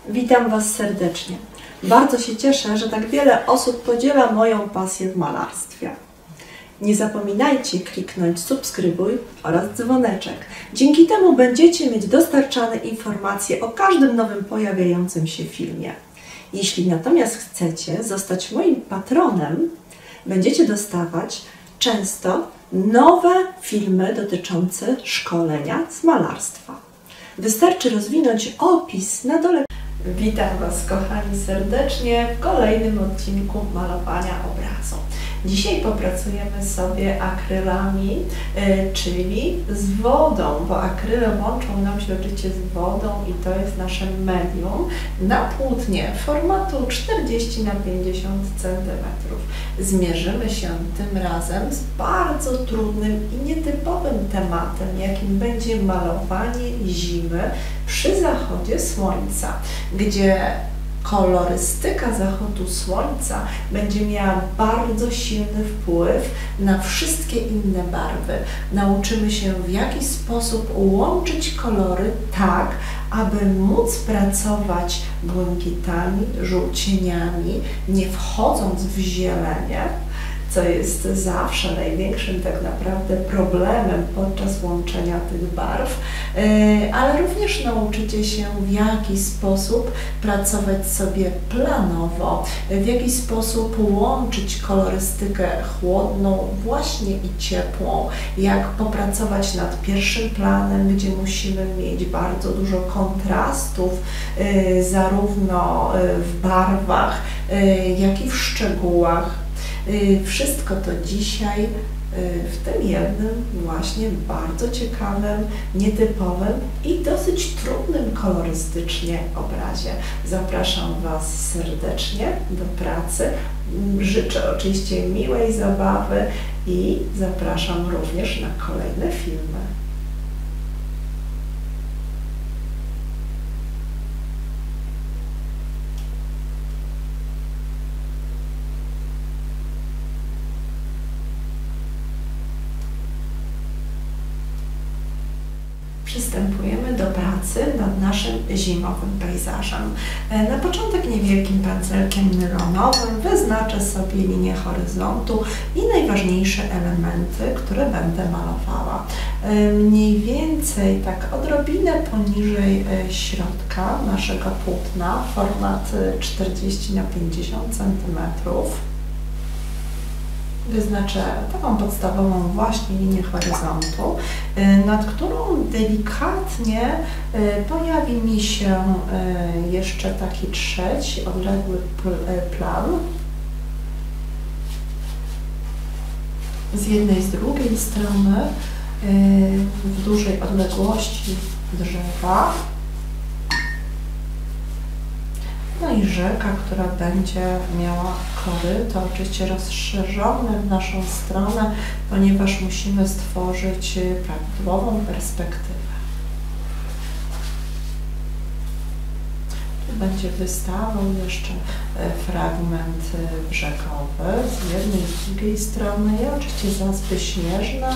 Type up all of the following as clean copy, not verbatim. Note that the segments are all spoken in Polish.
Witam Was serdecznie. Bardzo się cieszę, że tak wiele osób podziela moją pasję w malarstwie. Nie zapominajcie kliknąć subskrybuj oraz dzwoneczek. Dzięki temu będziecie mieć dostarczane informacje o każdym nowym pojawiającym się filmie. Jeśli natomiast chcecie zostać moim patronem, będziecie dostawać często nowe filmy dotyczące szkolenia z malarstwa. Wystarczy rozwinąć opis na dole. Witam Was, kochani, serdecznie w kolejnym odcinku malowania obrazu. Dzisiaj popracujemy sobie akrylami, czyli z wodą, bo akryle łączą nam się oczywiście z wodą i to jest nasze medium na płótnie formatu 40 na 50 cm. Zmierzymy się tym razem z bardzo trudnym i nietypowym tematem, jakim będzie malowanie zimy przy zachodzie słońca, gdzie kolorystyka zachodu słońca będzie miała bardzo silny wpływ na wszystkie inne barwy. Nauczymy się, w jaki sposób łączyć kolory tak, aby móc pracować błękitami, żółcieniami, nie wchodząc w zielenie, co jest zawsze największym tak naprawdę problemem podczas łączenia tych barw, ale również nauczycie się, w jaki sposób pracować sobie planowo, w jaki sposób łączyć kolorystykę chłodną właśnie i ciepłą, jak popracować nad pierwszym planem, gdzie musimy mieć bardzo dużo kontrastów, zarówno w barwach, jak i w szczegółach. Wszystko to dzisiaj w tym jednym właśnie bardzo ciekawym, nietypowym i dosyć trudnym kolorystycznie obrazie. Zapraszam Was serdecznie do pracy. Życzę oczywiście miłej zabawy i zapraszam również na kolejne filmy. Przystępujemy do pracy nad naszym zimowym pejzażem. Na początek niewielkim pędzelkiem nylonowym wyznaczę sobie linię horyzontu i najważniejsze elementy, które będę malowała. Mniej więcej tak odrobinę poniżej środka naszego płótna, format 40 na 50 cm. Wyznaczę taką podstawową właśnie linię horyzontu, nad którą delikatnie pojawi mi się jeszcze taki trzeci, odległy plan. Z jednej i z drugiej strony w dużej odległości drzewa. No i rzeka, która będzie miała koryto, oczywiście rozszerzone w naszą stronę, ponieważ musimy stworzyć prawidłową perspektywę. Tu będzie wystawał jeszcze fragment brzegowy z jednej i z drugiej strony i oczywiście zaspy śnieżne.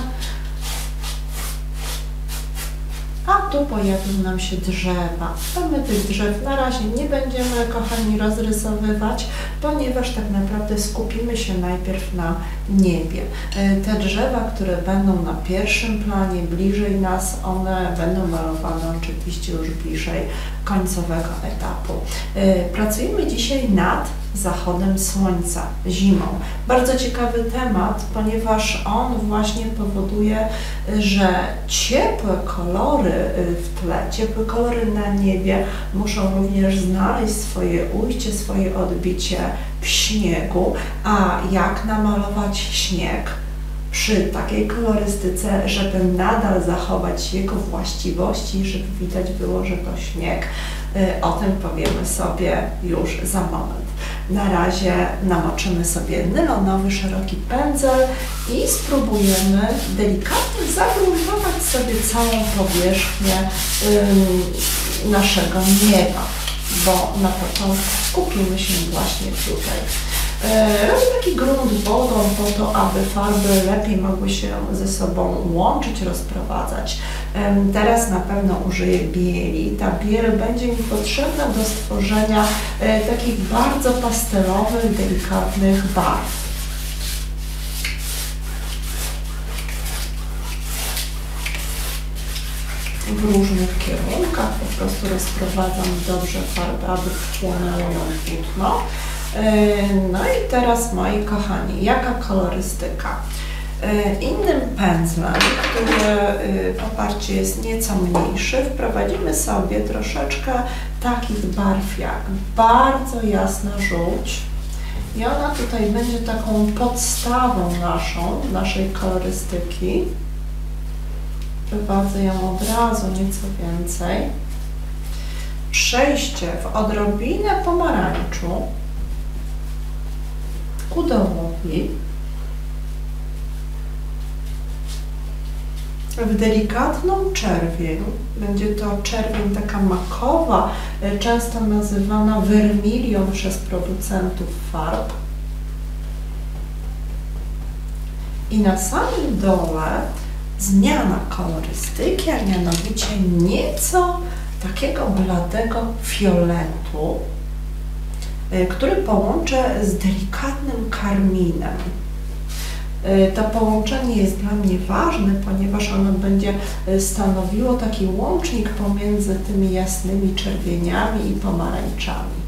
A tu pojawią nam się drzewa. To my tych drzew na razie nie będziemy, kochani, rozrysowywać, ponieważ tak naprawdę skupimy się najpierw na niebie. Te drzewa, które będą na pierwszym planie, bliżej nas, one będą malowane oczywiście już bliżej końcowego etapu. Pracujemy dzisiaj nad zachodem słońca, zimą. Bardzo ciekawy temat, ponieważ on właśnie powoduje, że ciepłe kolory w tle, ciepłe kolory na niebie muszą również znaleźć swoje ujście, swoje odbicie w śniegu. A jak namalować śnieg przy takiej kolorystyce, żeby nadal zachować jego właściwości, żeby widać było, że to śnieg? O tym powiemy sobie już za moment. Na razie namoczymy sobie nylonowy, szeroki pędzel i spróbujemy delikatnie zagruntować sobie całą powierzchnię naszego nieba, bo na początku skupimy się właśnie tutaj. Robię taki grunt wodą po to, aby farby lepiej mogły się ze sobą łączyć, rozprowadzać. Teraz na pewno użyję bieli. Ta biel będzie mi potrzebna do stworzenia takich bardzo pastelowych, delikatnych barw. W różnych kierunkach po prostu rozprowadzam dobrze farbę, aby wchłonęło ją płótno. No i teraz, moi kochani, jaka kolorystyka? Innym pędzlem, który poparcie jest nieco mniejszy, wprowadzimy sobie troszeczkę takich barw jak bardzo jasna żółć i ona tutaj będzie taką podstawą naszej kolorystyki. Wprowadzę ją od razu nieco więcej. Przejście w odrobinę pomarańczu ku dołowi. W delikatną czerwień, będzie to czerwień taka makowa, często nazywana wermilią przez producentów farb. I na samym dole zmiana kolorystyki, a mianowicie nieco takiego bladego fioletu, który połączę z delikatnym karminem. To połączenie jest dla mnie ważne, ponieważ ono będzie stanowiło taki łącznik pomiędzy tymi jasnymi czerwieniami i pomarańczami.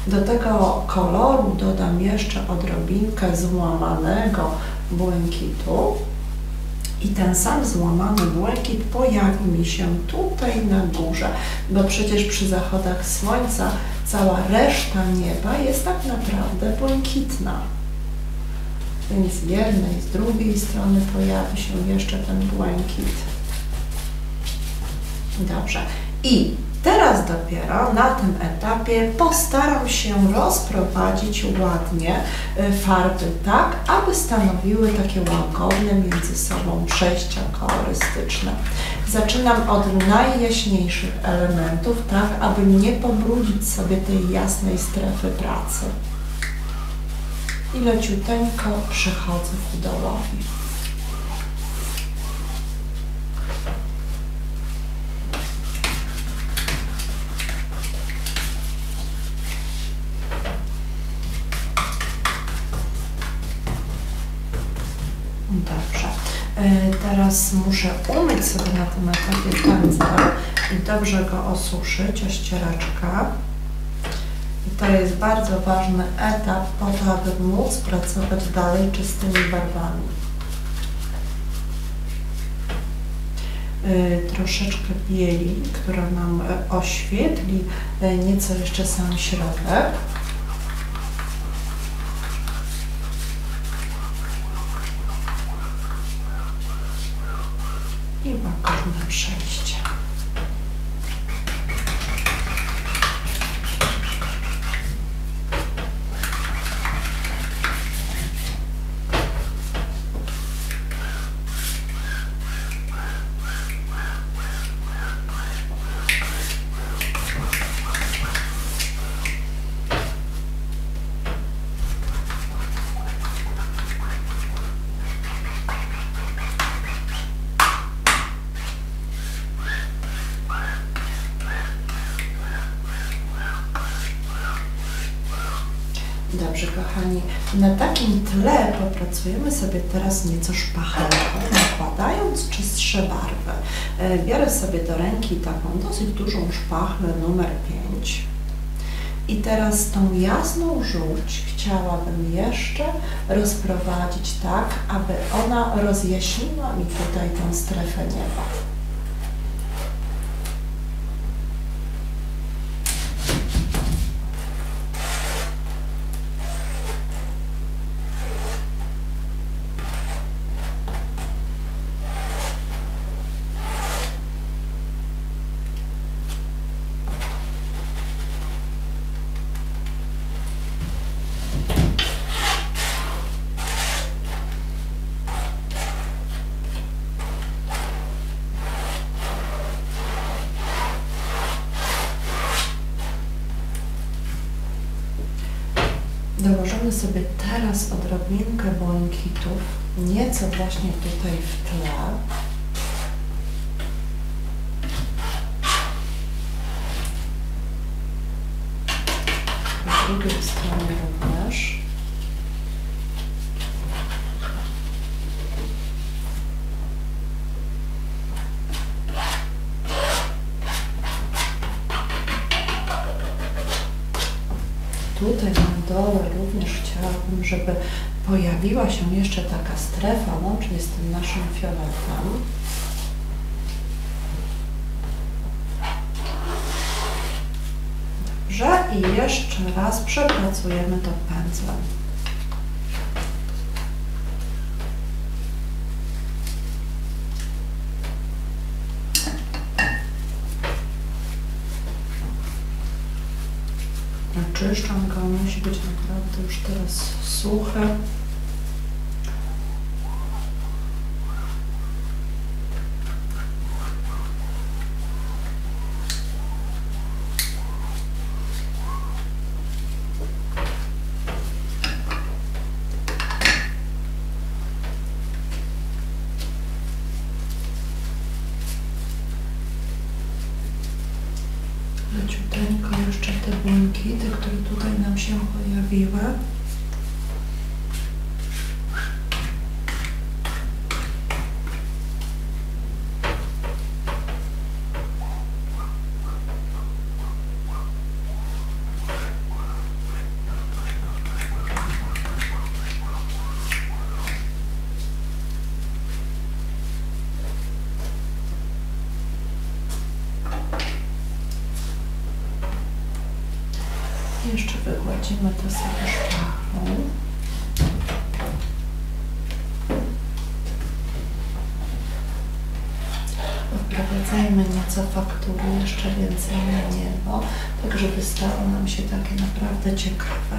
Do tego koloru dodam jeszcze odrobinkę złamanego błękitu i ten sam złamany błękit pojawi mi się tutaj na górze, bo przecież przy zachodach słońca cała reszta nieba jest tak naprawdę błękitna. Więc z jednej, z drugiej strony pojawi się jeszcze ten błękit. Dobrze. I teraz dopiero na tym etapie postaram się rozprowadzić ładnie farby tak, aby stanowiły takie łagodne między sobą przejścia kolorystyczne. Zaczynam od najjaśniejszych elementów, tak aby nie pobrudzić sobie tej jasnej strefy pracy. I leciuteńko przechodzę ku dołowi. Dobrze. Teraz muszę umyć sobie na tym etapie pędzel i dobrze go osuszyć o ścieraczkę. I to jest bardzo ważny etap po to, aby móc pracować dalej czystymi barwami. Troszeczkę bieli, która nam oświetli nieco jeszcze sam środek. I łagodne przejście. Dobrze, kochani, na takim tle popracujemy sobie teraz nieco szpachelką, nakładając czystsze barwy. Biorę sobie do ręki taką dosyć dużą szpachlę numer 5 i teraz tą jasną żółć chciałabym jeszcze rozprowadzić tak, aby ona rozjaśniła mi tutaj tę strefę nieba. Dołożymy sobie teraz odrobinkę błękitów, nieco właśnie tutaj w tle. Po drugiej stronie również. Tutaj na dole również chciałabym, żeby pojawiła się jeszcze taka strefa łącznie z tym naszym fioletem. Dobrze, i jeszcze raz przepracujemy to pędzlem. Oczyszczam go, musi być naprawdę już teraz suchy. Leciuteńko jeszcze te błękity, które tutaj nam się pojawiły. Jeszcze wygładzimy to sobie szpachą. Wprowadzajmy nieco faktury, jeszcze więcej na niebo, tak żeby stało nam się takie naprawdę ciekawe.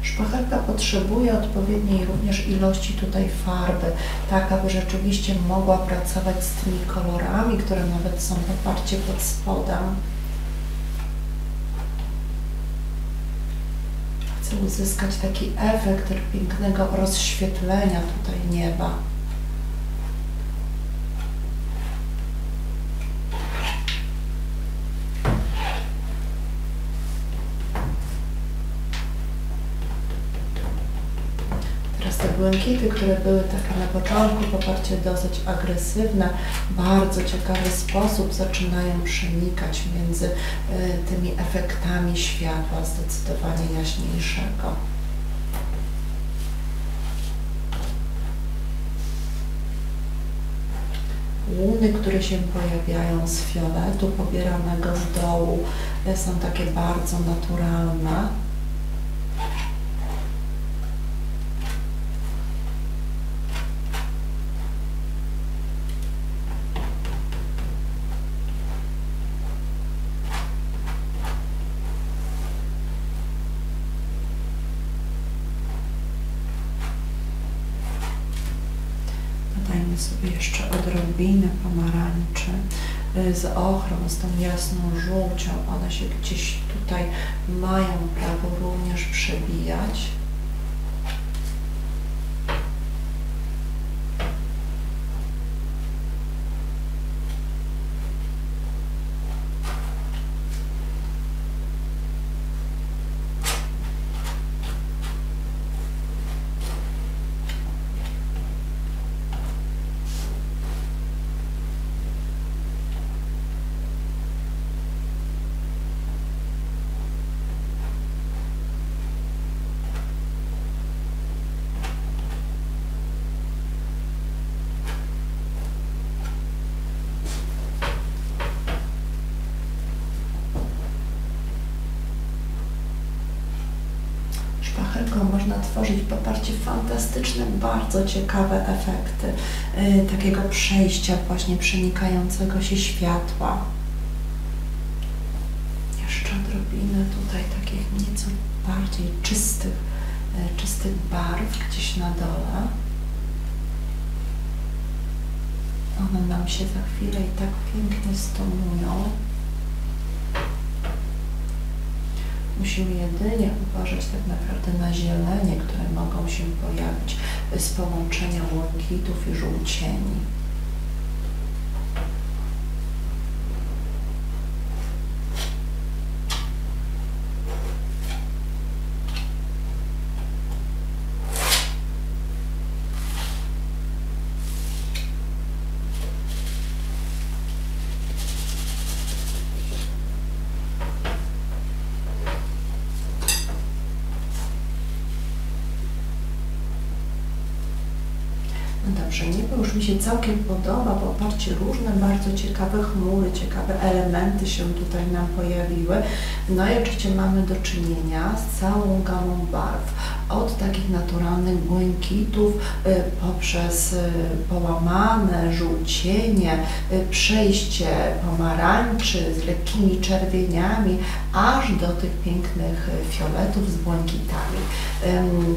Szpachelka potrzebuje odpowiedniej również ilości tutaj farby, tak aby rzeczywiście mogła pracować z tymi kolorami, które nawet są poparcie pod spodem. Chcę uzyskać taki efekt pięknego rozświetlenia tutaj nieba. Błękity, które były takie na początku, poparcie dosyć agresywne, w bardzo ciekawy sposób zaczynają przenikać między tymi efektami światła zdecydowanie jaśniejszego. Łuny, które się pojawiają z fioletu pobieranego z dołu, są takie bardzo naturalne. Dajmy sobie jeszcze odrobinę pomarańczy z ochrą, z tą jasną żółcią. One się gdzieś tutaj mają prawo również przebijać. niego można tworzyć, popatrzcie, fantastyczne, bardzo ciekawe efekty takiego przejścia właśnie przenikającego się światła. Jeszcze odrobinę tutaj takich nieco bardziej czystych barw gdzieś na dole. One nam się za chwilę i tak pięknie stonują. Musimy jedynie uważać tak naprawdę na zielenie, które mogą się pojawić z połączenia błękitów i żółcieni. Dobrze, niebo już mi się całkiem podoba, bo patrzcie, różne bardzo ciekawe chmury, ciekawe elementy się tutaj nam pojawiły. No i oczywiście mamy do czynienia z całą gamą barw, od takich naturalnych błękitów, poprzez połamane żółcienie, przejście pomarańczy z lekkimi czerwieniami, aż do tych pięknych fioletów z błękitami.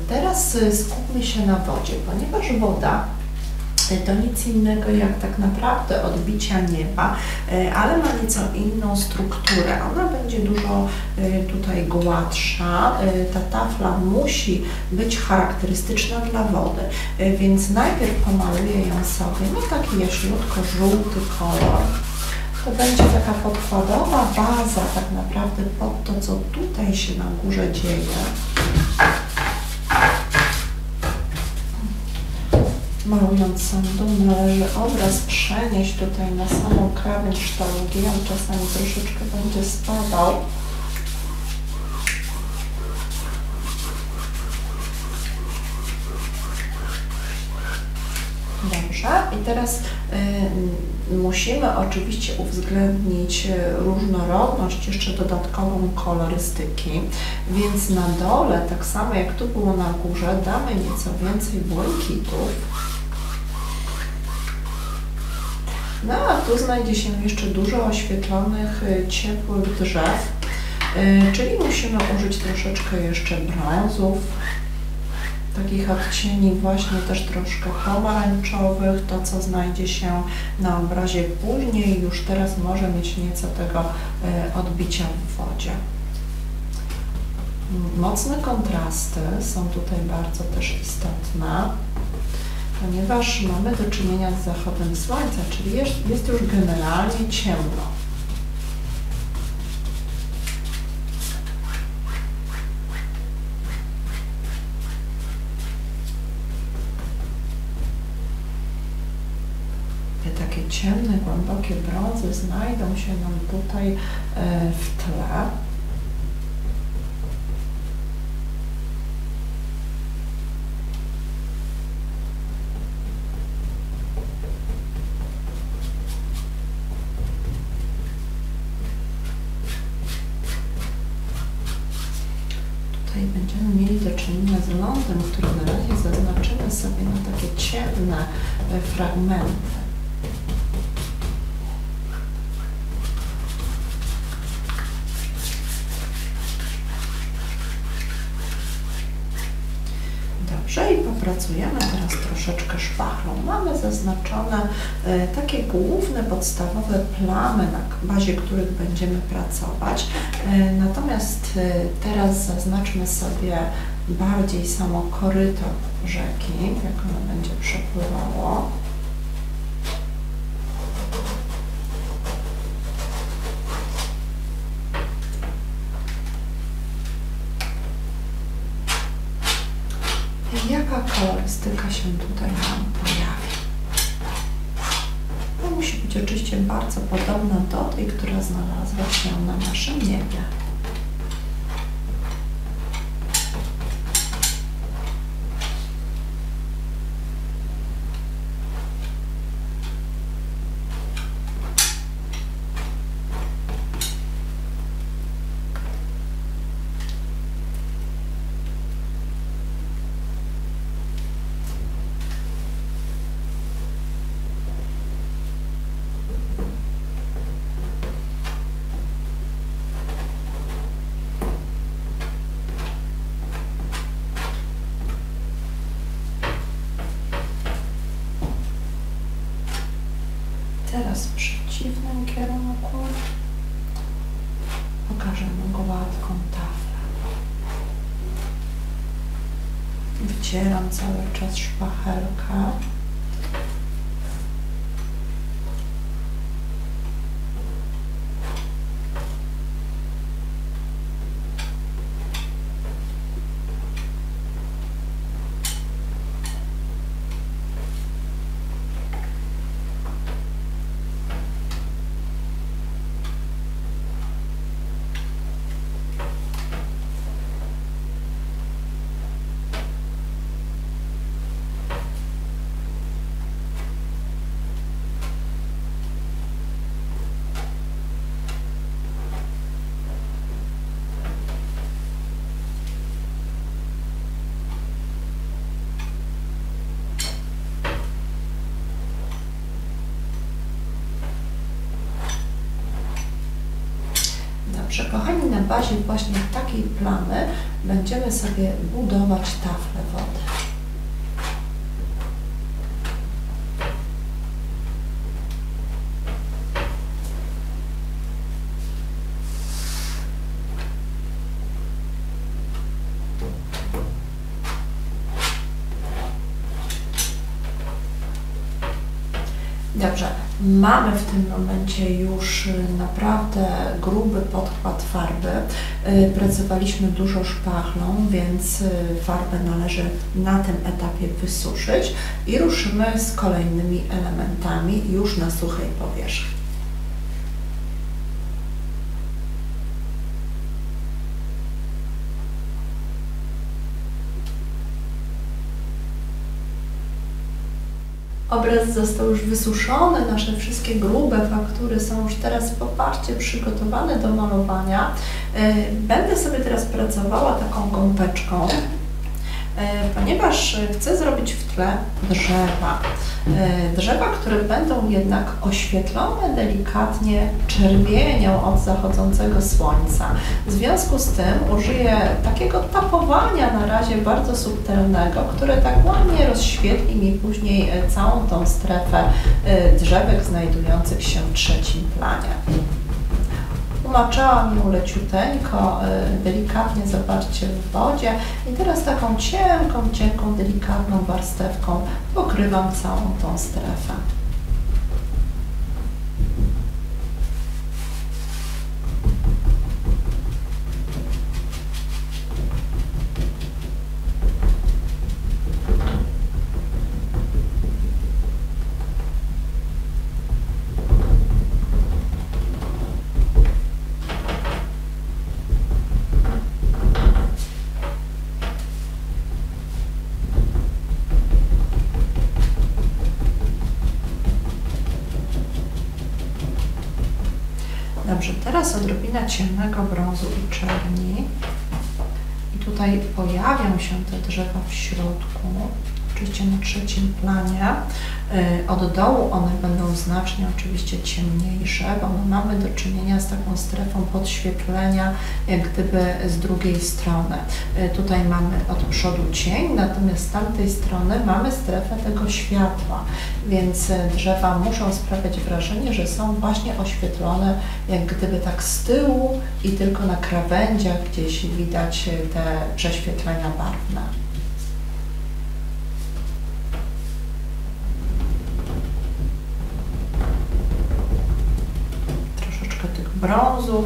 Teraz skupmy się na wodzie, ponieważ woda to nic innego jak tak naprawdę odbicia nieba, ale ma nieco inną strukturę. Ona będzie dużo tutaj gładsza. Ta tafla musi być charakterystyczna dla wody, więc najpierw pomaluję ją sobie, no taki jaśniutko-żółty kolor. To będzie taka podkładowa baza tak naprawdę pod to, co tutaj się na górze dzieje. Malując sam dół, należy obraz przenieść tutaj na samą krawędź sztalugii. On czasami troszeczkę będzie spadał. Dobrze, i teraz musimy oczywiście uwzględnić różnorodność, jeszcze dodatkową kolorystyki, więc na dole, tak samo jak tu było na górze, damy nieco więcej błękitów. No a tu znajdzie się jeszcze dużo oświetlonych, ciepłych drzew, czyli musimy użyć troszeczkę jeszcze brązów, takich odcieni właśnie też troszkę pomarańczowych, to co znajdzie się na obrazie później, już teraz może mieć nieco tego odbicia w wodzie. Mocne kontrasty są tutaj bardzo też istotne, ponieważ mamy do czynienia z zachodem słońca, czyli jest już generalnie ciemno. Takie ciemne, głębokie brązy znajdą się nam tutaj w tle. Tutaj będziemy mieli do czynienia z lądem, który na razie zaznaczymy sobie na takie ciemne fragmenty. Dobrze, i popracujemy teraz troszeczkę szpachlą. Mamy zaznaczone takie główne, podstawowe plamy, na bazie których będziemy pracować. Natomiast teraz zaznaczmy sobie bardziej samo koryto rzeki, jak ono będzie przepływało. Jaka kolorystyka się tutaj nam pojawi? No, musi być oczywiście bardzo podobna do tej, która znalazła się na naszym niebie. kierunku. Pokażemy gładką taflę. Wycieram cały czas szpachelka. Dobrze, kochani, na bazie właśnie takiej plamy będziemy sobie budować taflę wody. Dobrze, mamy w tym momencie już naprawdę gruby podkład farby. Pracowaliśmy dużo szpachlą, więc farbę należy na tym etapie wysuszyć i ruszymy z kolejnymi elementami już na suchej powierzchni. Obraz został już wysuszony, nasze wszystkie grube faktury są już teraz poparcie przygotowane do malowania. Będę sobie teraz pracowała taką gąbeczką, ponieważ chcę zrobić w tle drzewa. Drzewa, które będą jednak oświetlone delikatnie czerwienią od zachodzącego słońca. W związku z tym użyję takiego tapowania na razie bardzo subtelnego, które tak ładnie rozświetli mi później całą tą strefę drzewek znajdujących się w trzecim planie. Umaczałam ją leciuteńko, delikatnie, zobaczcie, w wodzie i teraz taką cienką, delikatną warstewką pokrywam całą tą strefę. Dobrze, teraz odrobina ciemnego brązu i czerni. I tutaj pojawią się te drzewa w środku, oczywiście na trzecim planie. Od dołu one będą znacznie oczywiście ciemniejsze, bo my mamy do czynienia z taką strefą podświetlenia, jak gdyby z drugiej strony. Tutaj mamy od przodu cień, natomiast z tamtej strony mamy strefę tego światła, więc drzewa muszą sprawiać wrażenie, że są właśnie oświetlone jak gdyby tak z tyłu i tylko na krawędziach gdzieś widać te prześwietlenia barwne. Brązów,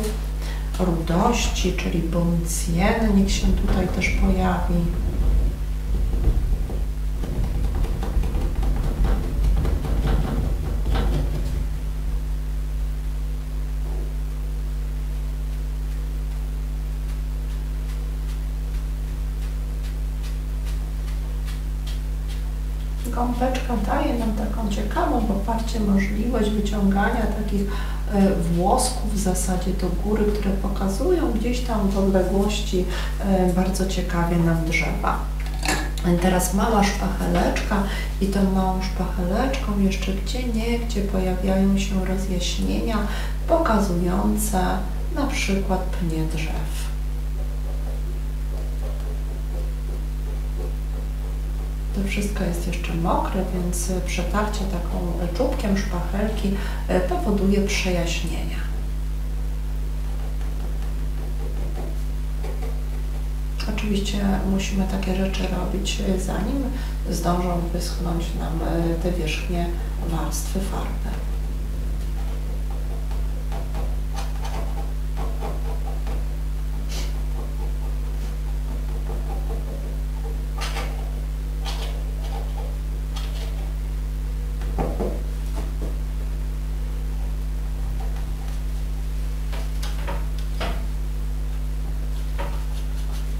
rudości, czyli boncjeny, niech się tutaj też pojawi. Gąbeczka daje nam taką ciekawą poparcie możliwość wyciągania takich włosków w zasadzie do góry, które pokazują gdzieś tam w odległości bardzo ciekawie nam drzewa. Teraz mała szpacheleczka i tą małą szpacheleczką jeszcze gdzie pojawiają się rozjaśnienia pokazujące na przykład pnie drzew. To wszystko jest jeszcze mokre, więc przetarcie taką czubkiem szpachelki powoduje przejaśnienia. Oczywiście musimy takie rzeczy robić, zanim zdążą wyschnąć nam te wierzchnie warstwy farby.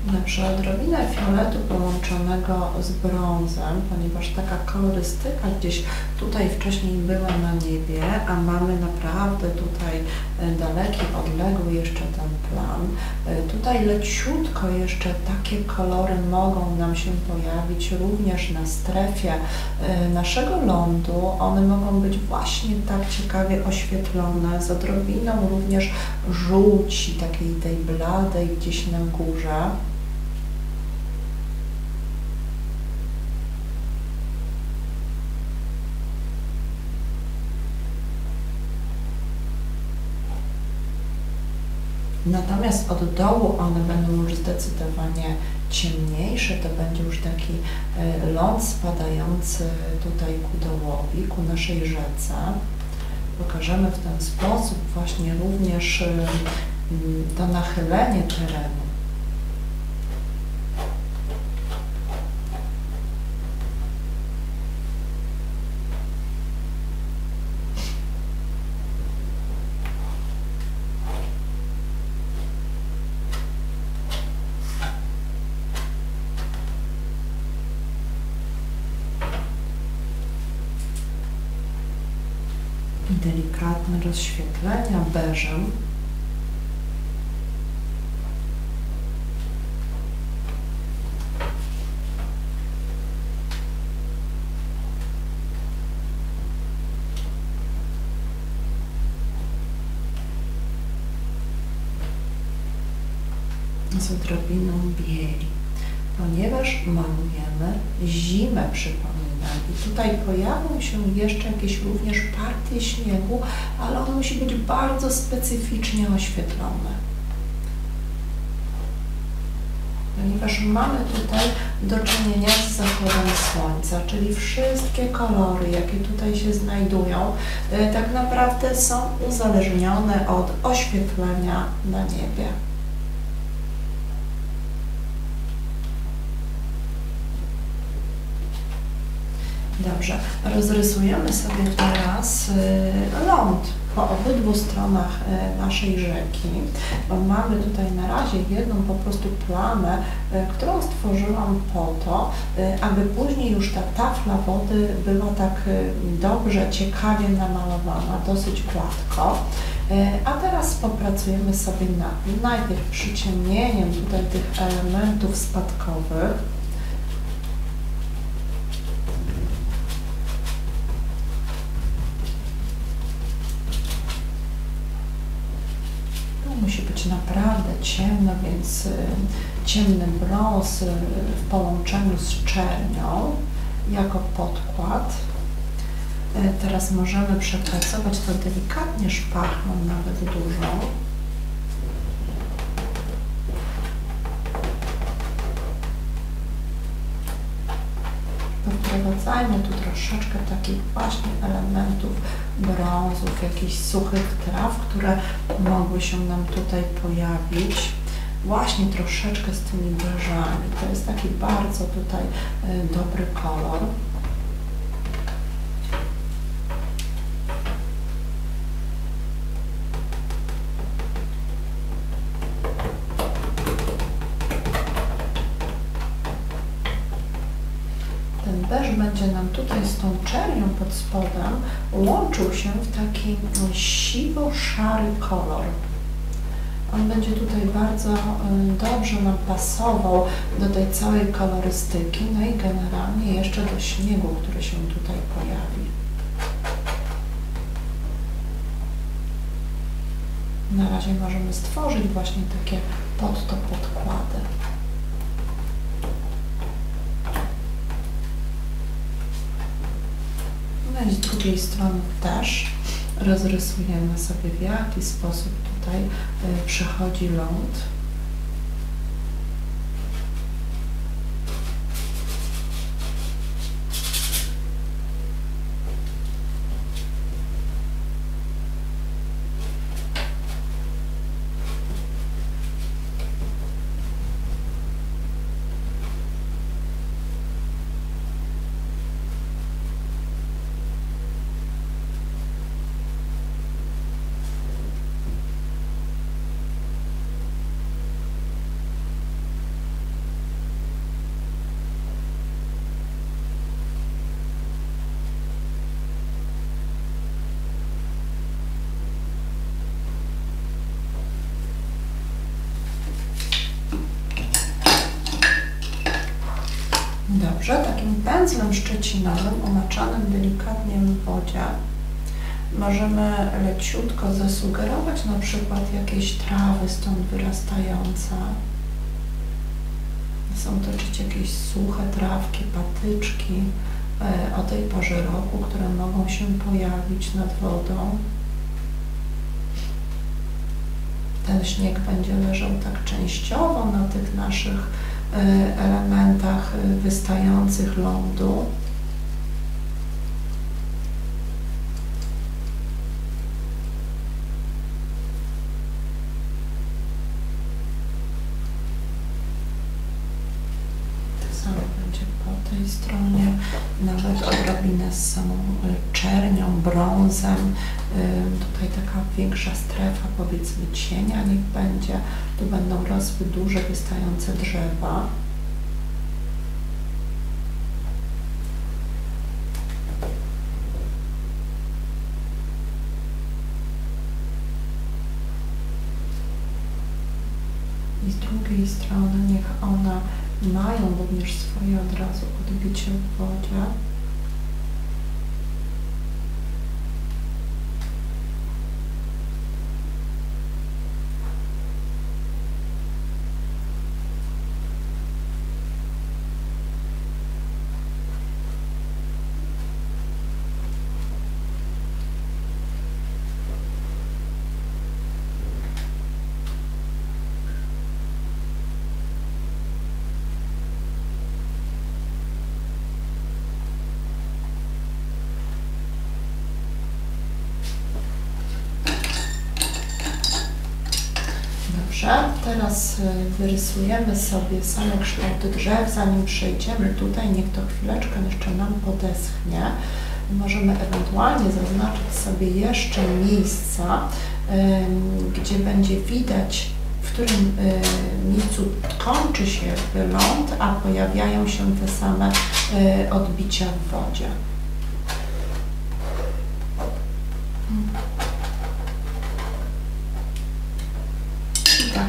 Dobrze, odrobinę fioletu połączonego z brązem, ponieważ taka kolorystyka gdzieś tutaj wcześniej była na niebie, a mamy naprawdę tutaj daleki, odległy jeszcze ten plan. Tutaj leciutko jeszcze takie kolory mogą nam się pojawić również na strefie naszego lądu. One mogą być właśnie tak ciekawie oświetlone, z odrobiną również żółci, takiej tej bladej gdzieś na górze. Natomiast od dołu one będą już zdecydowanie ciemniejsze, to będzie już taki ląd spadający tutaj ku dołowi, ku naszej rzece. Pokażemy w ten sposób właśnie również to nachylenie terenu. Delikatne rozświetlenia beżem. Z odrobiną bieli, ponieważ malujemy zimę, przypominam. I tutaj pojawią się jeszcze jakieś również partie śniegu, ale on musi być bardzo specyficznie oświetlone. Ponieważ mamy tutaj do czynienia z zachodem słońca, czyli wszystkie kolory, jakie tutaj się znajdują, tak naprawdę są uzależnione od oświetlenia na niebie. Dobrze, rozrysujemy sobie teraz ląd po obydwu stronach naszej rzeki, bo mamy tutaj na razie jedną po prostu plamę, którą stworzyłam po to, aby później już ta tafla wody była tak dobrze, ciekawie namalowana, dosyć gładko. A teraz popracujemy sobie nad najpierw przyciemnieniem tutaj tych elementów spadkowych. Musi być naprawdę ciemno, więc ciemny brąz w połączeniu z czernią jako podkład. Teraz możemy przepracować to delikatnie szpachną, nawet dużą. Wprowadzajmy tu troszeczkę takich właśnie elementów brązów, jakichś suchych traw, które mogły się nam tutaj pojawić. Właśnie troszeczkę z tymi beżami. To jest taki bardzo tutaj dobry kolor. Ten beż będzie nam tutaj z tą czernią pod spodem łączył się w taki siwo-szary kolor. On będzie tutaj bardzo dobrze nam pasował do tej całej kolorystyki, no i generalnie jeszcze do śniegu, który się tutaj pojawi. Na razie możemy stworzyć właśnie takie pod to podkłady. No i z drugiej strony też rozrysujemy sobie, w jaki sposób tutaj przychodzi ląd. Dobrze, takim pędzlem szczecinowym umaczanym delikatnie w wodzie możemy leciutko zasugerować na przykład jakieś trawy stąd wyrastające. Są to oczywiście jakieś suche trawki, patyczki o tej porze roku, które mogą się pojawić nad wodą. Ten śnieg będzie leżał tak częściowo na tych naszych elementach wystających lądu. To samo będzie po tej stronie, nawet odrobinę z samą czernią, brązem. Tutaj taka większa strefa, powiedzmy, cienia niech będzie. Tu będą rosły duże, wystające drzewa. I z drugiej strony niech one mają również swoje od razu odbicie w wodzie. Teraz wyrysujemy sobie same kształty drzew. Zanim przejdziemy tutaj, niech to chwileczkę jeszcze nam podeschnie. Możemy ewentualnie zaznaczyć sobie jeszcze miejsca, gdzie będzie widać, w którym miejscu kończy się ląd, a pojawiają się te same odbicia w wodzie.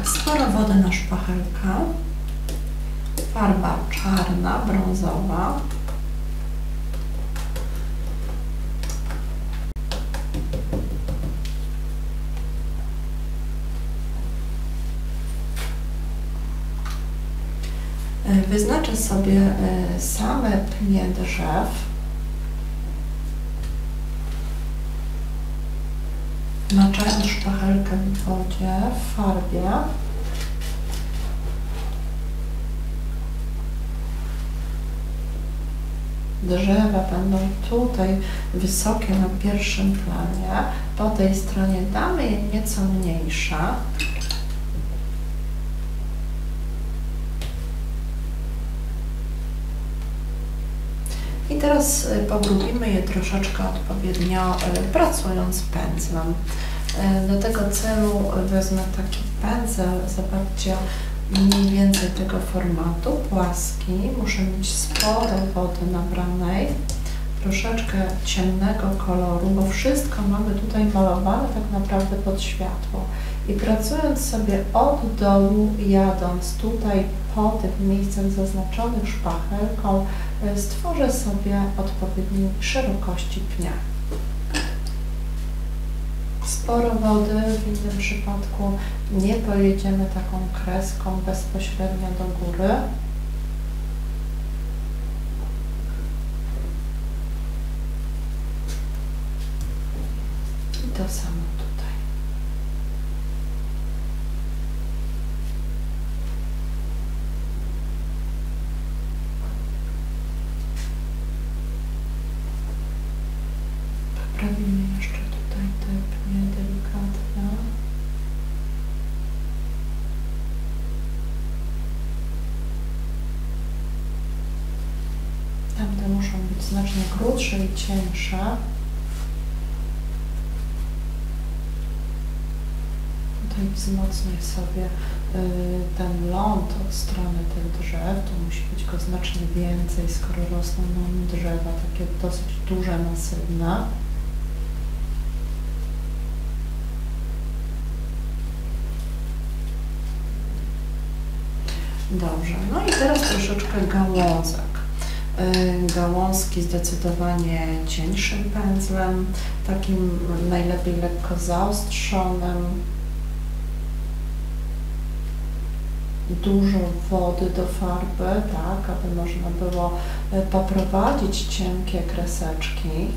Sporo wody na szpachelka, farba czarna, brązowa. Wyznaczę sobie same pnie drzew. Maczając szpachelkę w wodzie, w farbie. Drzewa będą tutaj wysokie na pierwszym planie. Po tej stronie damy je nieco mniejsze. I teraz pogrubimy je troszeczkę odpowiednio, pracując pędzlem. Do tego celu wezmę taki pędzel, zobaczcie, mniej więcej tego formatu, płaski. Muszę mieć sporo wody nabranej, troszeczkę ciemnego koloru, bo wszystko mamy tutaj malowane tak naprawdę pod światło. I pracując sobie od dołu, jadąc tutaj po tych miejscach zaznaczonych szpachelką, stworzę sobie odpowiedniej szerokości pnia. Sporo wody, w innym przypadku nie pojedziemy taką kreską bezpośrednio do góry. one muszą być znacznie krótsze i cieńsze. Tutaj wzmocnię sobie ten ląd od strony tych drzew. Tu musi być go znacznie więcej, skoro rosną nam drzewa takie dosyć duże, masywne. Dobrze, no i teraz troszeczkę gałązek. Gałązki zdecydowanie cieńszym pędzlem, takim najlepiej lekko zaostrzonym. Dużo wody do farby, tak, aby można było poprowadzić cienkie kreseczki.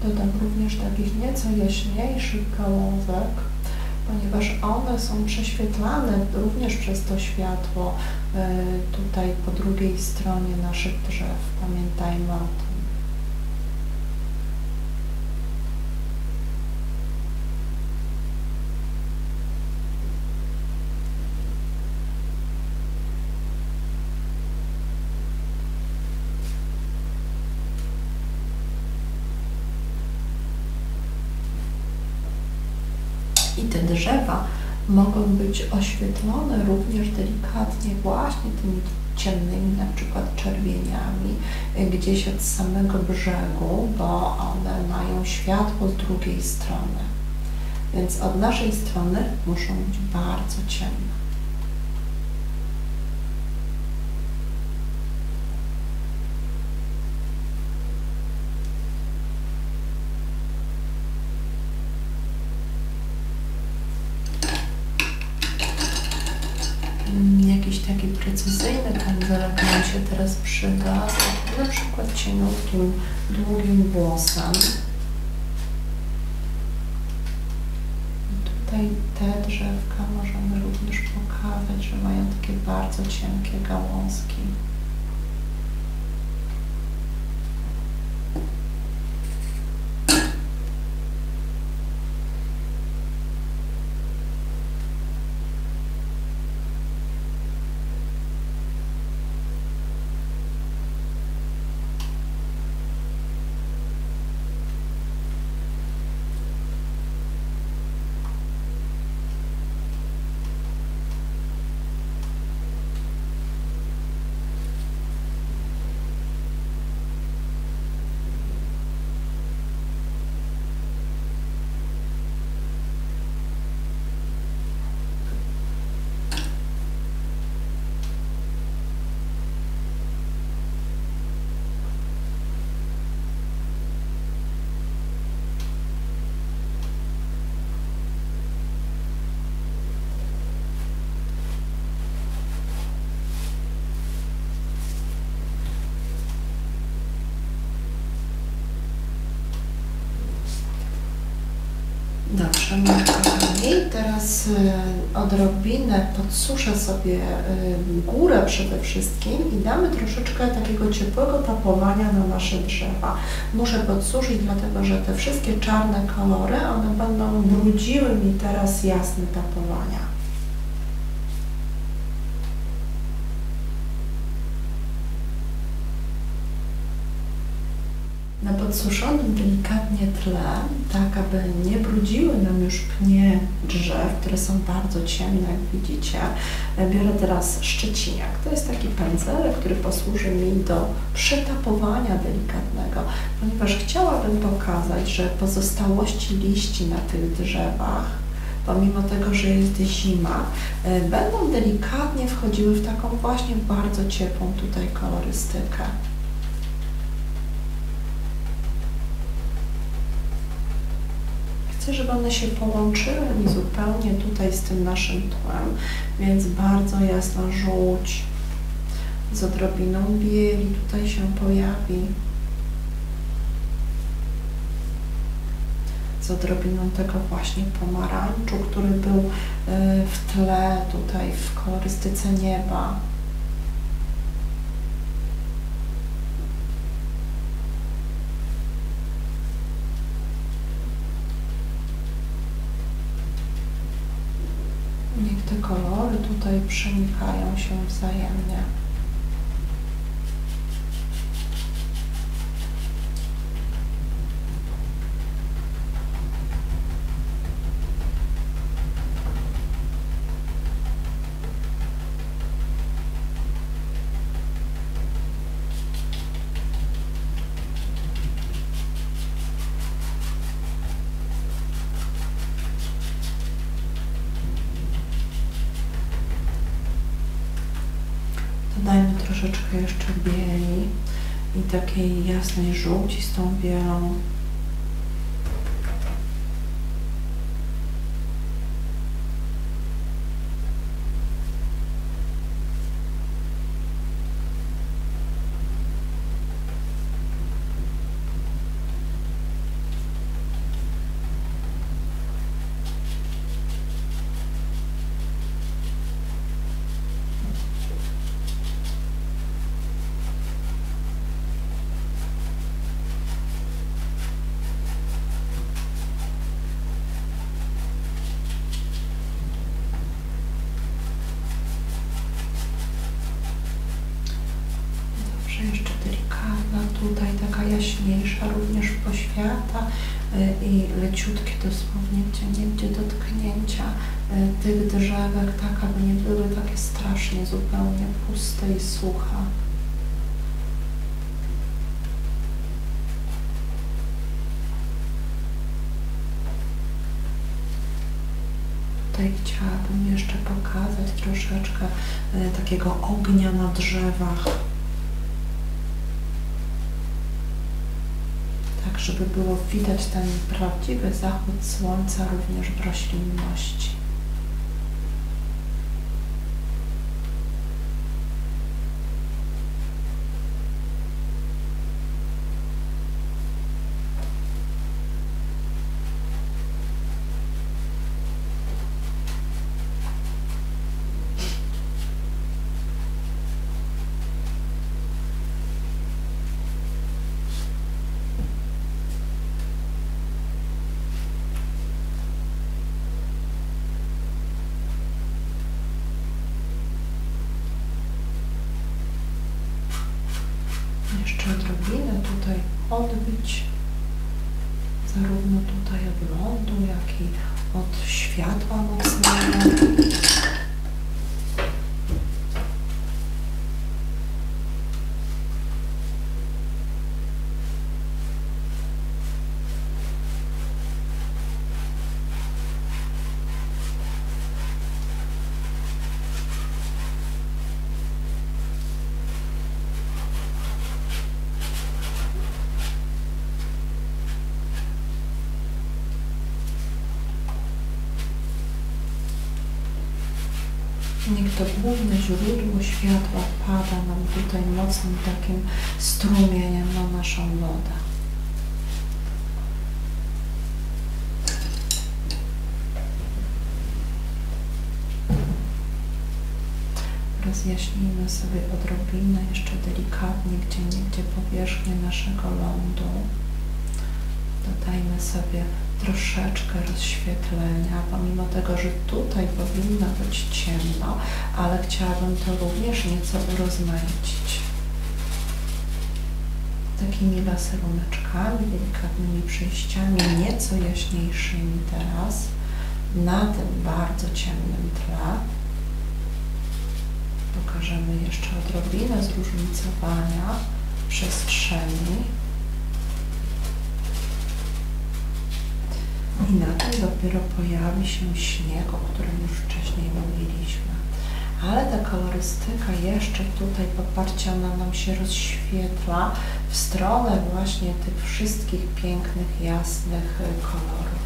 Dodam również takich nieco jaśniejszych gałązek, ponieważ one są prześwietlane również przez to światło tutaj po drugiej stronie naszych drzew. Pamiętajmy o tym. I te drzewa mogą być oświetlone również delikatnie właśnie tymi ciemnymi, na przykład czerwieniami, gdzieś od samego brzegu, bo one mają światło z drugiej strony. Więc od naszej strony muszą być bardzo ciemne. Jakiś taki precyzyjny pędzelek nam się teraz przyda, na przykład cieniutkim, długim włosem. Tutaj te drzewka możemy również pokazać, że mają takie bardzo cienkie gałązki. Dobrze, moi kochani, teraz odrobinę podsuszę sobie górę przede wszystkim i damy troszeczkę takiego ciepłego tapowania na nasze drzewa. Muszę podsuszyć, dlatego że te wszystkie czarne kolory, one będą brudziły mi teraz jasne tapowania. Na podsuszonym delikatnie tle, tak aby nie brudziły nam już pnie drzew, które są bardzo ciemne, jak widzicie, biorę teraz szczeciniak. To jest taki pędzelek, który posłuży mi do przetapowania delikatnego, ponieważ chciałabym pokazać, że pozostałości liści na tych drzewach, pomimo tego, że jest zima, będą delikatnie wchodziły w taką właśnie bardzo ciepłą tutaj kolorystykę. Chcę, żeby one się połączyły zupełnie tutaj z tym naszym tłem, więc bardzo jasna żółć z odrobiną bieli tutaj się pojawi, z odrobiną tego właśnie pomarańczu, który był w tle tutaj w kolorystyce nieba. Niech te kolory tutaj przenikają się wzajemnie. Dodajmy troszeczkę jeszcze bieli i takiej jasnej żółci z tą bielą. Jeszcze delikatna tutaj, taka jaśniejsza również poświata i leciutkie dosłownie gdzie dotknięcia tych drzewek, tak aby nie były takie strasznie zupełnie puste i suche. Tutaj chciałabym jeszcze pokazać troszeczkę takiego ognia na drzewach. Tak, żeby było widać ten prawdziwy zachód słońca również w roślinności. Jeszcze odrobinę tutaj odbić, zarówno tutaj od lądu, jak i od światła nocnego. Niech to główne źródło światła pada nam tutaj mocnym takim strumieniem na naszą wodę. Rozjaśnijmy sobie odrobinę, jeszcze delikatnie, gdzieniegdzie powierzchnię naszego lądu. Dodajmy sobie troszeczkę rozświetlenia, pomimo tego, że tutaj powinno być ciemno, ale chciałabym to również nieco urozmaicić. takimi laseruneczkami, delikatnymi przejściami, nieco jaśniejszymi teraz, na tym bardzo ciemnym tle. Pokażemy jeszcze odrobinę zróżnicowania przestrzeni. I na tym dopiero pojawi się śnieg, o którym już wcześniej mówiliśmy. Ale ta kolorystyka jeszcze tutaj, popatrzcie, ona nam się rozświetla w stronę właśnie tych wszystkich pięknych, jasnych kolorów.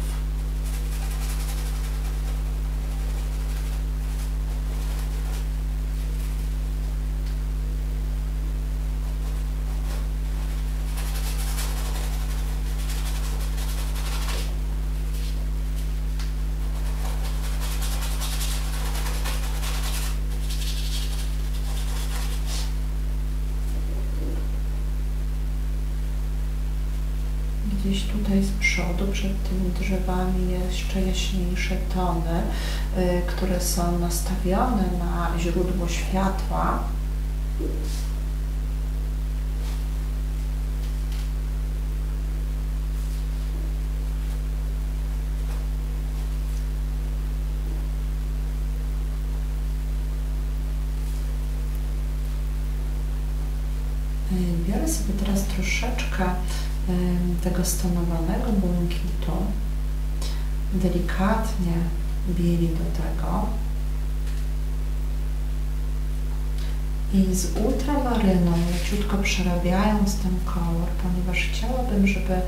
Gdzieś tutaj z przodu, przed tymi drzewami, jeszcze jaśniejsze tony, które są nastawione na źródło światła. Biorę sobie teraz troszeczkę tego stonowanego błękitu, delikatnie bieli do tego i z ultramaryną leciutko przerabiając ten kolor, ponieważ chciałabym, żeby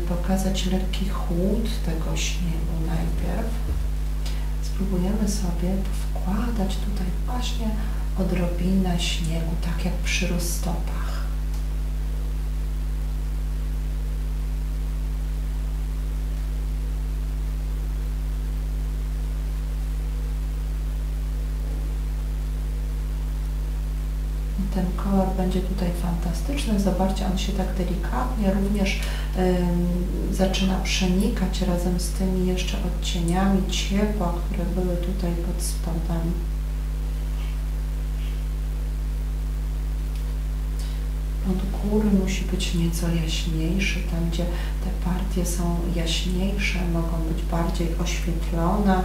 pokazać lekki chłód tego śniegu najpierw, spróbujemy sobie wkładać tutaj właśnie odrobinę śniegu, tak jak przy roztopach. Ten kolor będzie tutaj fantastyczny. Zobaczcie, on się tak delikatnie również zaczyna przenikać razem z tymi jeszcze odcieniami ciepła, które były tutaj pod spodem. Od góry musi być nieco jaśniejszy, tam gdzie te partie są jaśniejsze, mogą być bardziej oświetlone.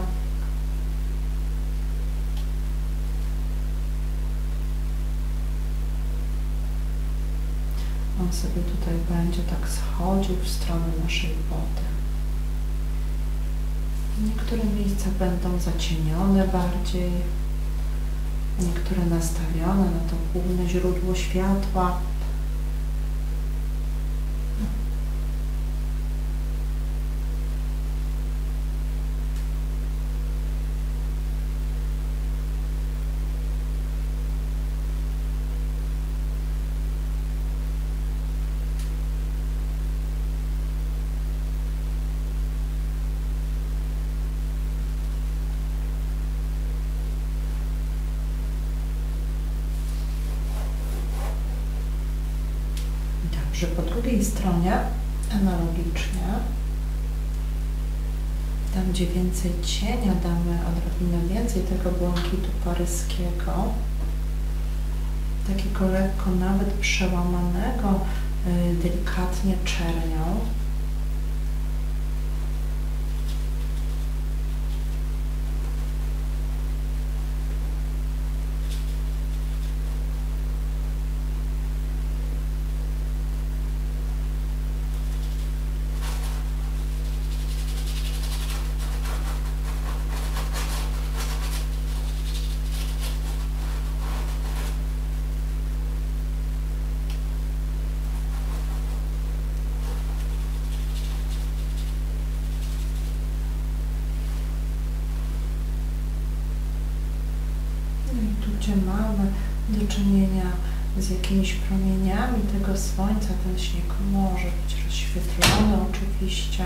On sobie tutaj będzie tak schodził w stronę naszej wody. Niektóre miejsca będą zacienione bardziej, niektóre nastawione na to główne źródło światła. Że po drugiej stronie analogicznie, tam gdzie więcej cienia, damy odrobinę więcej tego błękitu paryskiego, takiego lekko nawet przełamanego delikatnie czernią. Gdzie mamy do czynienia z jakimiś promieniami tego słońca, ten śnieg może być rozświetlony oczywiście.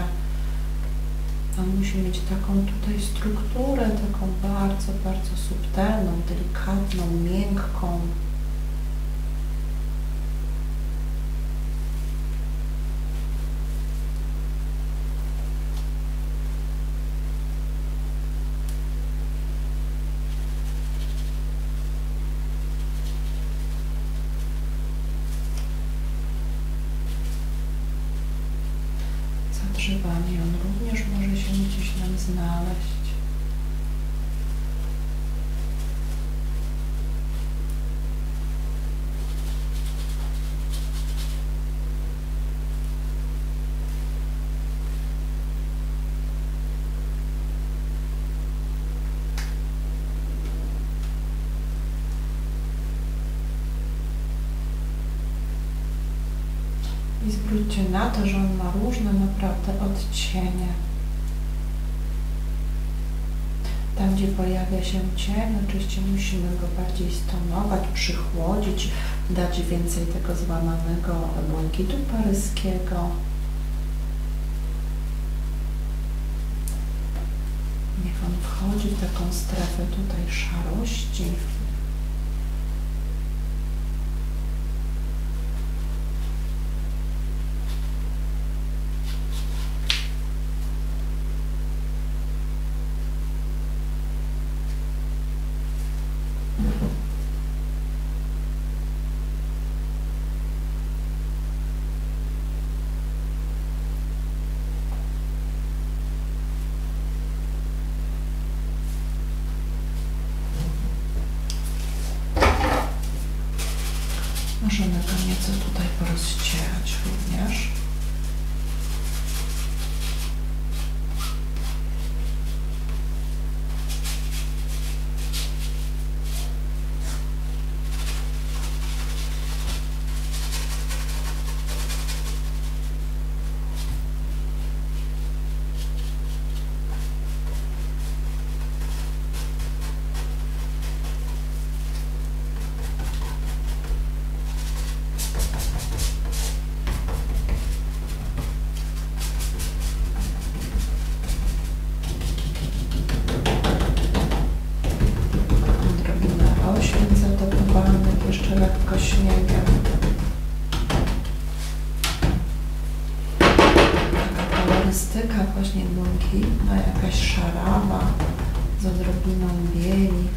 On musi mieć taką tutaj strukturę, taką bardzo, bardzo subtelną, delikatną, miękką. drzewami. On również może się gdzieś nam znaleźć. I zwróćcie na to, że on ma różne naprawdę odcienie. Tam, gdzie pojawia się cień, oczywiście musimy go bardziej stonować, przychłodzić, dać więcej tego złamanego błękitu paryskiego. Niech on wchodzi w taką strefę tutaj szarości. Możemy go nieco tutaj porozcierać również. Jeszcze lekko śniegiem. Taka kolorystyka właśnie błękitna, jakaś szarawa z odrobiną bieli.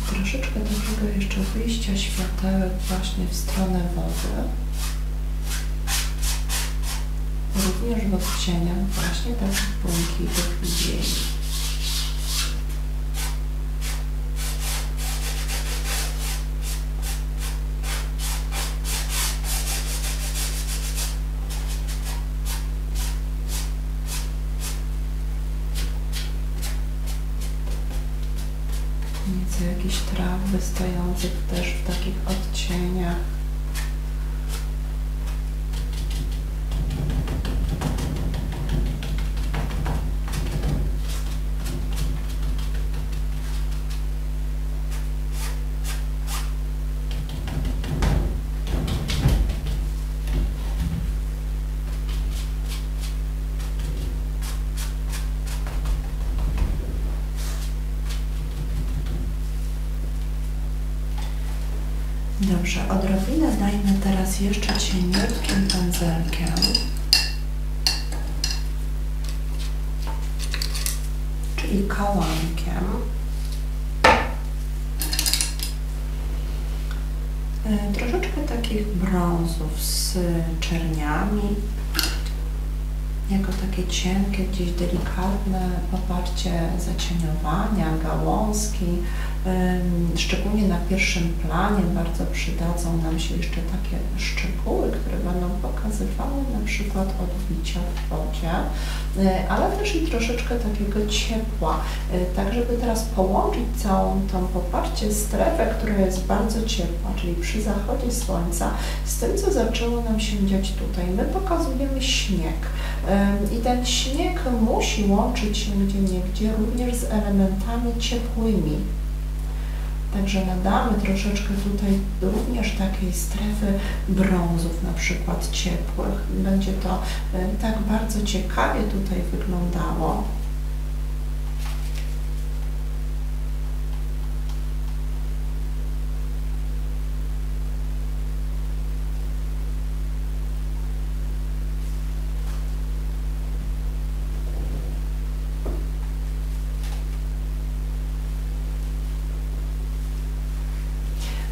Troszeczkę takiego jeszcze wyjścia światełek właśnie w stronę wody. Również w odcieniach właśnie takich błękitów i bieli. Nieco jakichś traw wystających też w takich odcieniach. Dobrze, odrobinę dajmy teraz jeszcze cieniutkim pędzelkiem. Czyli kałamkiem. Troszeczkę takich brązów z czerniami. Jako takie cienkie, gdzieś delikatne poparcie zacieniowania, gałązki. Szczególnie na pierwszym planie bardzo przydadzą nam się jeszcze takie szczegóły, które będą pokazywały na przykład odbicia w wodzie, ale też i troszeczkę takiego ciepła, tak żeby teraz połączyć całą tą poparcie strefę, która jest bardzo ciepła, czyli przy zachodzie słońca, z tym, co zaczęło nam się dziać tutaj. My pokazujemy śnieg i ten śnieg musi łączyć się gdzieniegdzie również z elementami ciepłymi. Także nadamy troszeczkę tutaj również takiej strefy brązów, na przykład ciepłych. Będzie to tak bardzo ciekawie tutaj wyglądało.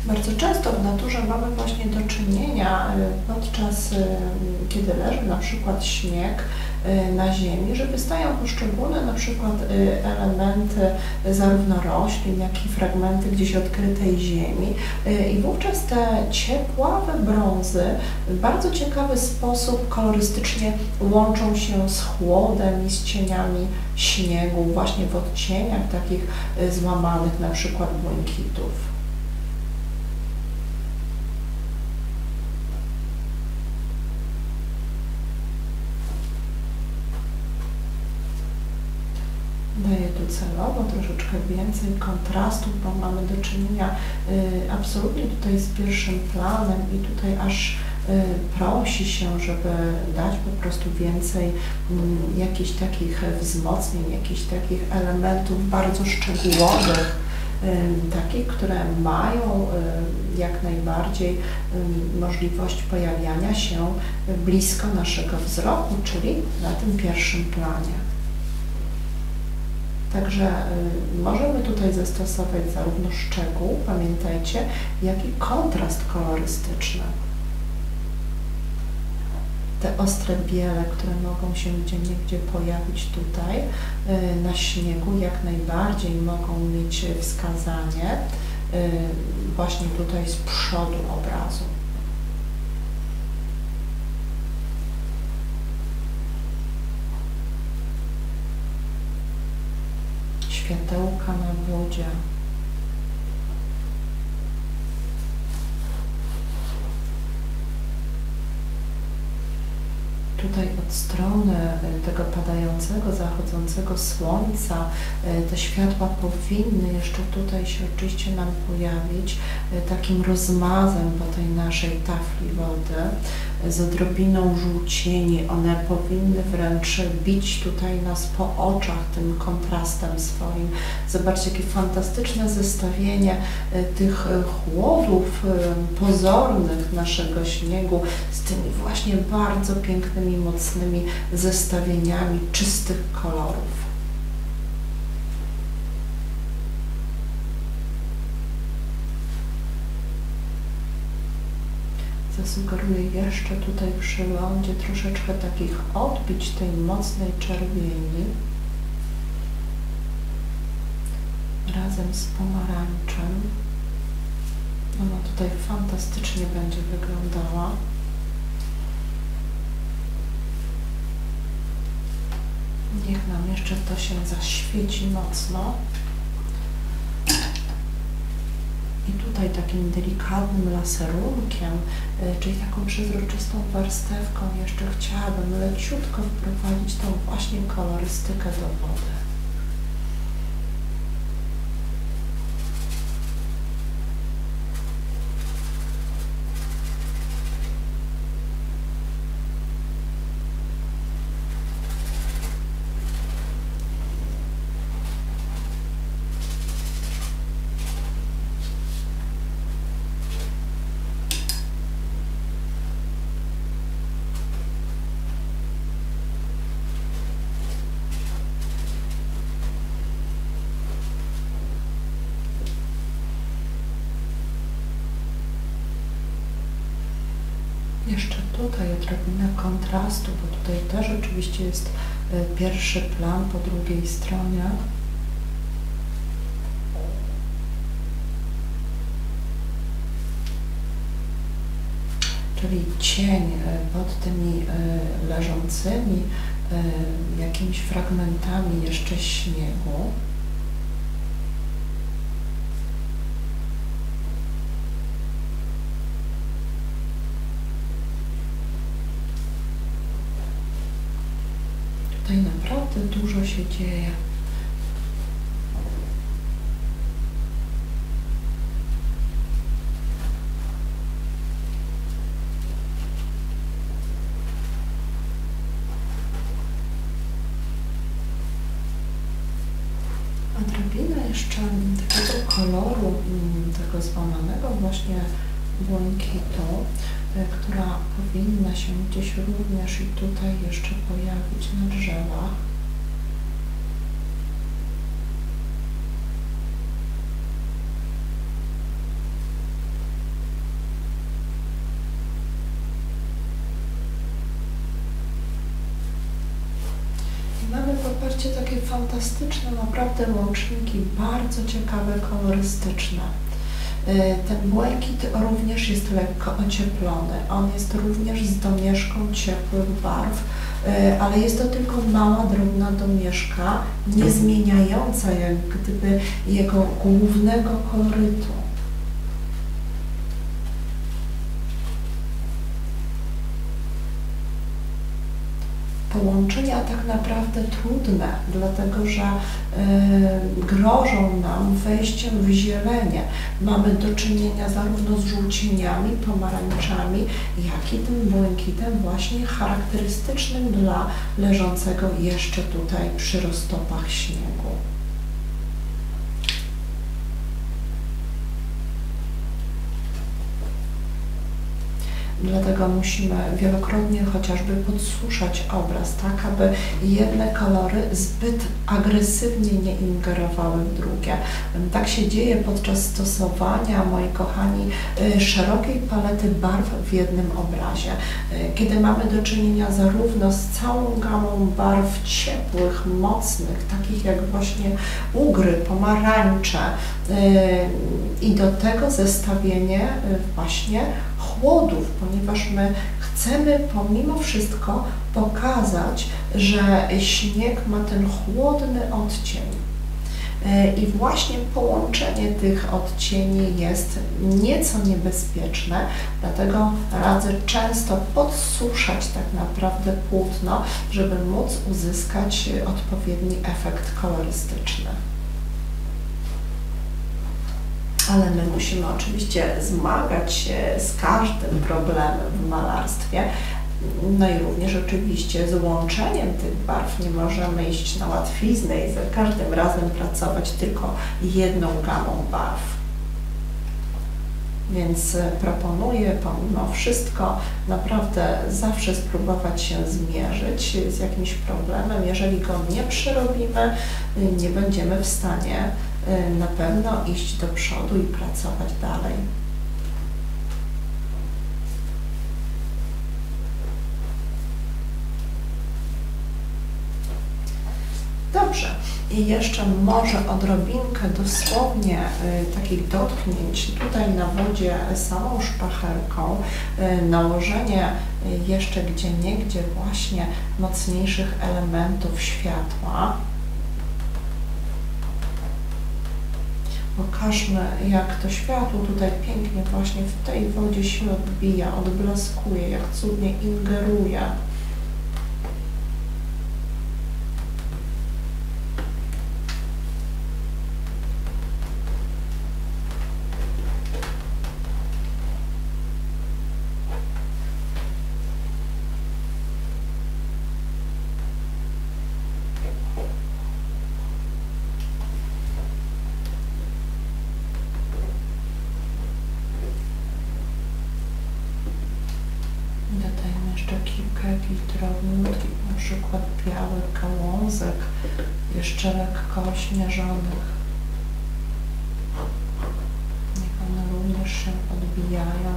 Bardzo często w naturze mamy właśnie do czynienia podczas, kiedy leży na przykład śnieg na ziemi, że wystają poszczególne na przykład elementy zarówno roślin, jak i fragmenty gdzieś odkrytej ziemi i wówczas te ciepławe brązy w bardzo ciekawy sposób kolorystycznie łączą się z chłodem i z cieniami śniegu właśnie w odcieniach takich złamanych na przykład błękitów. Daję tu celowo troszeczkę więcej kontrastów, bo mamy do czynienia absolutnie tutaj z pierwszym planem i tutaj aż prosi się, żeby dać po prostu więcej jakichś takich wzmocnień, jakichś takich elementów bardzo szczegółowych, takich, które mają jak najbardziej możliwość pojawiania się blisko naszego wzroku, czyli na tym pierwszym planie. Także możemy tutaj zastosować zarówno szczegół, pamiętajcie, jak i kontrast kolorystyczny. Te ostre biele, które mogą się gdzieniegdzie pojawić tutaj na śniegu, jak najbardziej mogą mieć wskazanie właśnie tutaj z przodu obrazu. Światełka na wodzie. Tutaj od strony tego padającego, zachodzącego słońca te światła powinny jeszcze tutaj się oczywiście nam pojawić takim rozmazem po tej naszej tafli wody z odrobiną żółcieni. One powinny wręcz bić tutaj nas po oczach tym kontrastem swoim. Zobaczcie, jakie fantastyczne zestawienie tych chłodów pozornych naszego śniegu z tymi właśnie bardzo pięknymi, mocnymi zestawieniami czystych kolorów. Zasugeruję jeszcze tutaj przy lądzie troszeczkę takich odbić tej mocnej czerwieni razem z pomarańczem. Ona tutaj fantastycznie będzie wyglądała. Niech nam jeszcze to się zaświeci mocno. I tutaj takim delikatnym laserunkiem, czyli taką przezroczystą warstewką jeszcze chciałabym leciutko wprowadzić tą właśnie kolorystykę do wody. Jeszcze tutaj odrobinę kontrastu, bo tutaj też oczywiście jest pierwszy plan po drugiej stronie. Czyli cień pod tymi leżącymi jakimiś fragmentami jeszcze śniegu. Tutaj naprawdę dużo się dzieje. odrobinę jeszcze takiego koloru, tego złamanego właśnie błękitu, która powinna się gdzieś również i tutaj jeszcze pojawić na drzewach. Mamy poparcie takie fantastyczne, naprawdę łączniki, bardzo ciekawe, kolorystyczne. Ten błękit również jest lekko ocieplony, on jest również z domieszką ciepłych barw, ale jest to tylko mała, drobna domieszka, nie zmieniająca jak gdyby jego głównego kolorytu. Połączenia tak naprawdę trudne, dlatego że grożą nam wejściem w zielenie. Mamy do czynienia zarówno z żółcieniami, pomarańczami, jak i tym błękitem właśnie charakterystycznym dla leżącego jeszcze tutaj przy roztopach śniegu. Dlatego musimy wielokrotnie chociażby podsuszać obraz, tak aby jedne kolory zbyt agresywnie nie ingerowały w drugie. Tak się dzieje podczas stosowania, moi kochani, szerokiej palety barw w jednym obrazie. Kiedy mamy do czynienia zarówno z całą gamą barw ciepłych, mocnych, takich jak właśnie ugry, pomarańcze i do tego zestawienie właśnie chłodów, ponieważ my chcemy pomimo wszystko pokazać, że śnieg ma ten chłodny odcień. I właśnie połączenie tych odcieni jest nieco niebezpieczne, dlatego radzę często podsuszać tak naprawdę płótno, żeby móc uzyskać odpowiedni efekt kolorystyczny. Ale my musimy oczywiście zmagać się z każdym problemem w malarstwie, no i również oczywiście z łączeniem tych barw. Nie możemy iść na łatwiznę i za każdym razem pracować tylko jedną gamą barw. Więc proponuję pomimo wszystko naprawdę zawsze spróbować się zmierzyć z jakimś problemem. Jeżeli go nie przerobimy, nie będziemy w stanie na pewno iść do przodu i pracować dalej. Dobrze. I jeszcze może odrobinkę dosłownie takich dotknięć tutaj na wodzie samą szpachelką, nałożenie jeszcze gdzieniegdzie właśnie mocniejszych elementów światła. Pokażmy, jak to światło tutaj pięknie właśnie w tej wodzie się odbija, odblaskuje, jak cudnie ingeruje. Dodajmy jeszcze kilka jakichś drobniutkich, na przykład białych gałązek, jeszcze lekko ośnieżonych. Niech one również się odbijają.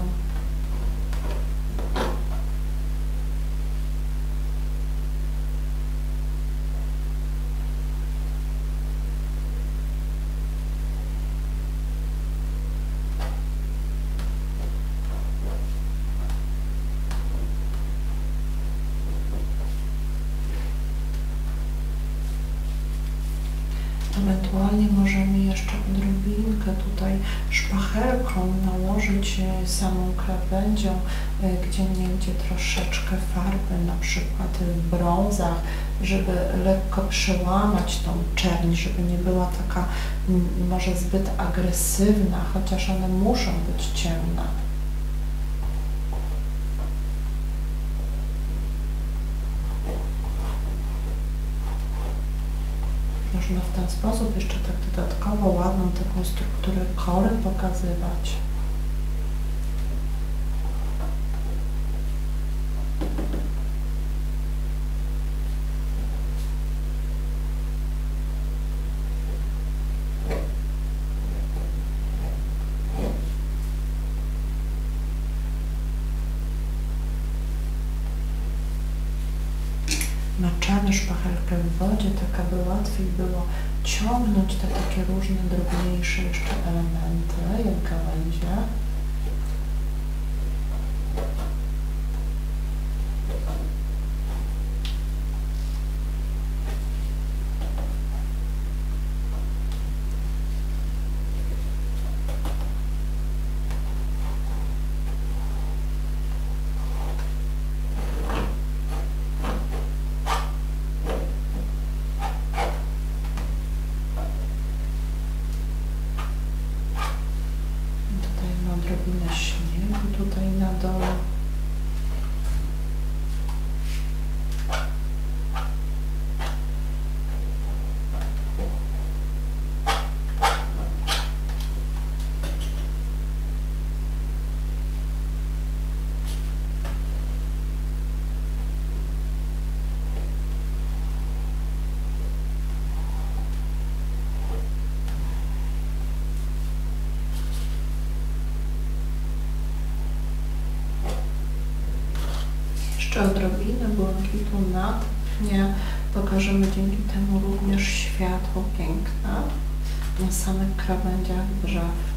Ewentualnie możemy jeszcze odrobinkę tutaj szpachelką nałożyć samą krawędzią, gdzieniegdzie troszeczkę farby, na przykład w brązach, żeby lekko przełamać tą czerń, żeby nie była taka może zbyt agresywna, chociaż one muszą być ciemne. Można w ten sposób jeszcze tak dodatkowo ładną taką strukturę kory pokazywać. Maczamy szpachelkę w wodzie, tak aby łatwiej było ciągnąć te takie różne drobniejsze jeszcze elementy, jak gałęzie. Odrobinę śniegu tutaj na dole. Jeszcze odrobinę błękitu na dnie. Pokażemy dzięki temu również światło piękne na samych krawędziach drzew.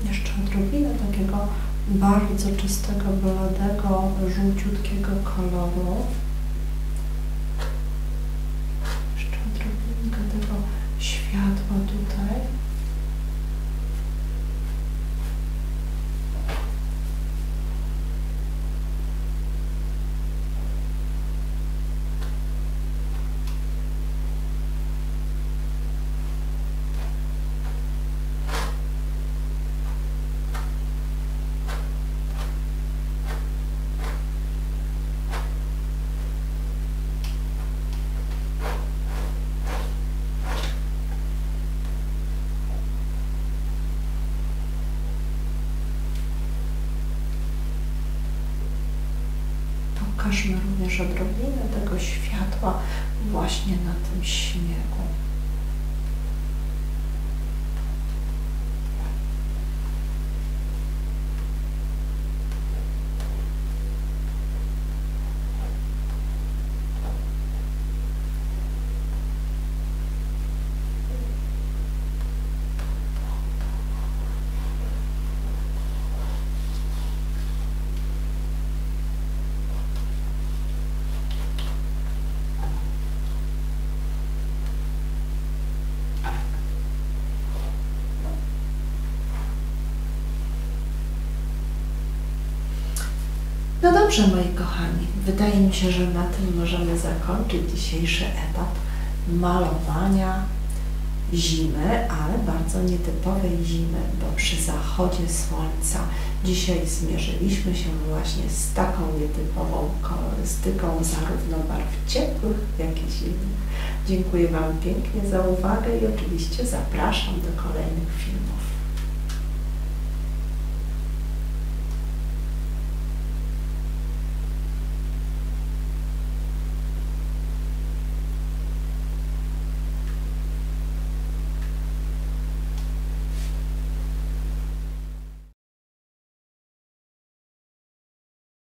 Jeszcze odrobinę takiego bardzo czystego, bladego, żółciutkiego koloru. Jeszcze odrobinkę tego światła tutaj. Pokażmy również odrobinę tego światła właśnie na tym śniegu. No dobrze, moi kochani, wydaje mi się, że na tym możemy zakończyć dzisiejszy etap malowania zimy, ale bardzo nietypowej zimy, bo przy zachodzie słońca dzisiaj zmierzyliśmy się właśnie z taką nietypową kolorystyką zarówno barw ciepłych, jak i zimnych. Dziękuję Wam pięknie za uwagę i oczywiście zapraszam do kolejnych filmów.